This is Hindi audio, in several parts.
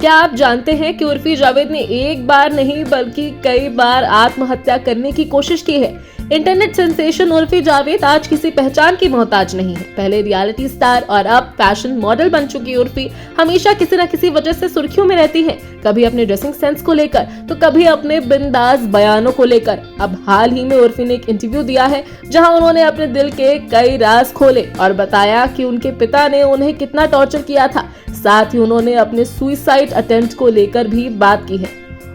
क्या आप जानते हैं कि उर्फी जावेद ने एक बार नहीं बल्कि कई बार आत्महत्या करने की कोशिश की है। इंटरनेट सेंसेशन उर्फी जावेद आज किसी पहचान की मोहताज नहीं है। पहले रियलिटी स्टार और अब फैशन मॉडल बन चुकी उर्फी हमेशा किसी न किसी वजह से सुर्खियों में रहती है, कभी अपने ड्रेसिंग सेंस को लेकर तो कभी अपने बिंदास बयानों को लेकर। अब हाल ही में उर्फी ने एक इंटरव्यू दिया है जहां उन्होंने अपने दिल के कई राज खोले और बताया कि उनके पिता ने उन्हें कितना टॉर्चर किया था। साथ ही उन्होंने अपने सुसाइड अटेम्प्ट को लेकर भी बात की है।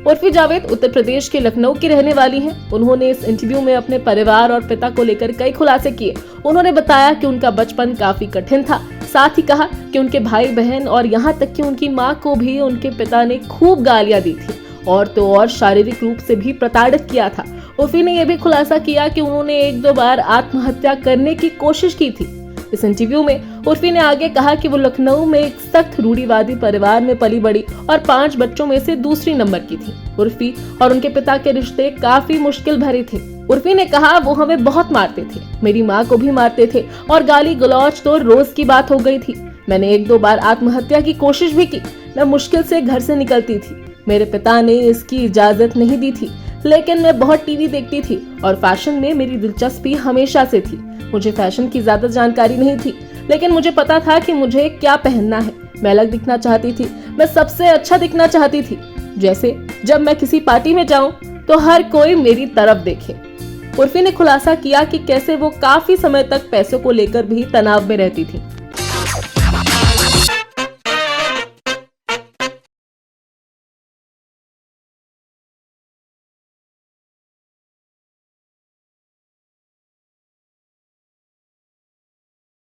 उर्फी जावेद उत्तर प्रदेश के लखनऊ की रहने वाली हैं। उन्होंने इस इंटरव्यू में अपने परिवार और पिता को लेकर कई खुलासे किए। उन्होंने बताया कि उनका बचपन काफी कठिन था। साथ ही कहा कि उनके भाई बहन और यहाँ तक कि उनकी माँ को भी उनके पिता ने खूब गालियां दी थी और तो और शारीरिक रूप से भी प्रताड़ित किया था। उर्फी ने यह भी खुलासा किया कि उन्होंने 1-2 बार आत्महत्या करने की कोशिश की थी। इस इंटरव्यू में उर्फी ने आगे कहा कि वो लखनऊ में एक सख्त रूढ़िवादी परिवार में पली बड़ी और 5 बच्चों में से दूसरी नंबर की थी। उर्फी और उनके पिता के रिश्ते काफी मुश्किल भरे थे। उर्फी ने कहा, वो हमें बहुत मारते थे, मेरी माँ को भी मारते थे और गाली गलौज तो रोज की बात हो गई थी। मैंने 1-2 बार आत्महत्या की कोशिश भी की। मैं मुश्किल से घर से निकलती थी। मेरे पिता ने इसकी इजाजत नहीं दी थी, लेकिन मैं बहुत टीवी देखती थी और फैशन में मेरी दिलचस्पी हमेशा से थी। मुझे फैशन की ज्यादा जानकारी नहीं थी, लेकिन मुझे पता था कि मुझे क्या पहनना है। मैं अलग दिखना चाहती थी, मैं सबसे अच्छा दिखना चाहती थी। जैसे जब मैं किसी पार्टी में जाऊं तो हर कोई मेरी तरफ देखे। उर्फी ने खुलासा किया कि कैसे वो काफी समय तक पैसों को लेकर भी तनाव में रहती थी।